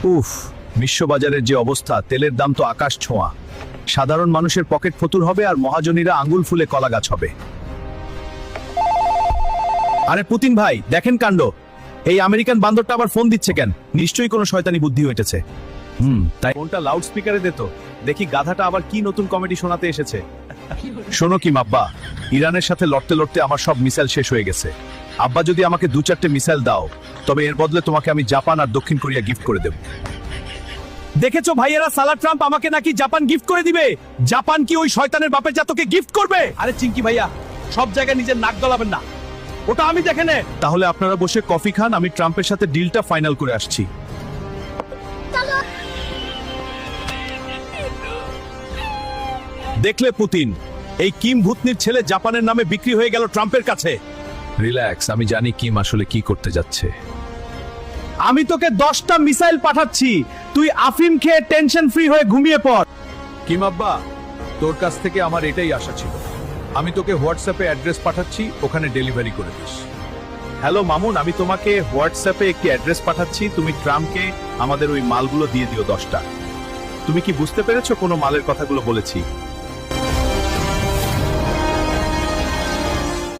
উফ, বিশ্ববাজারের যে অবস্থা, তেলের দাম তো আকাশ ছোঁয়া। সাধারণ মানুষের পকেট ফতুর হবে আর মহাজনীরা আঙ্গুল ফুলে কলা গাছ হবে। আরে পুতিন ভাই, দেখেন কাণ্ড। এই আমেরিকান বান্দরটা আবার ফোন দিচ্ছে কেন? নিশ্চয়ই কোনো শয়তানি বুদ্ধি হইতেছে। তাই ফোনটা লাউড স্পিকারে দে তো, দেখি গাধাটা আবার কি নতুন কমেডি শোনাতে এসেছে। শোনো কি আব্বা, ইরানের সাথে লড়তে লড়তে আমার সব মিসাইল শেষ হয়ে গেছে। আব্বা যদি আমাকে 2-4টে মিসাইল দাও, তবে এর বদলে তোমাকে আমি জাপান আর দক্ষিণ কোরিয়া গিফট করে দেব। দেখেছো ভাইয়েরা, সালা ট্রাম্প আমাকে নাকি জাপান গিফট করে দিবে। জাপান কি ওই শয়তানের বাপের জাতকে গিফট করবে? আরে চিঙ্কি ভাইয়া, সব জায়গায় নিজের নাক গলাবেন না, ওটা আমি দেখে নে। তাহলে আপনারা বসে কফি খান, আমি ট্রাম্পের সাথে ডিলটা ফাইনাল করে আসছি। দেখলে পুতিন, এই কিম ভূতনির ছেলে জাপানের নামে বিক্রি হয়ে গেল ট্রাম্পের কাছে। রিল্যাক্স, আমি জানি কিম আসলে কি করতে যাচ্ছে। আমি তোকে 10টা মিসাইল পাঠাচ্ছি, তুই আফিম খেয়ে টেনশন ফ্রি হয়ে ঘুমিয়ে পড়। কিম আব্বা, তোর কাছ থেকে আমার এটাই আশা ছিল। আমি তোকে হোয়াটসঅ্যাপে অ্যাড্রেস পাঠাচ্ছি, ওখানে ডেলিভারি করে দিস। হ্যালো মামুন, আমি তোমাকে হোয়াটসঅ্যাপে একটি অ্যাড্রেস পাঠাচ্ছি, তুমি ট্রাম্পকে আমাদের ওই মালগুলো দিয়ে দিও 10টা। তুমি কি বুঝতে পেরেছো কোনো মালের কথাগুলো বলেছি?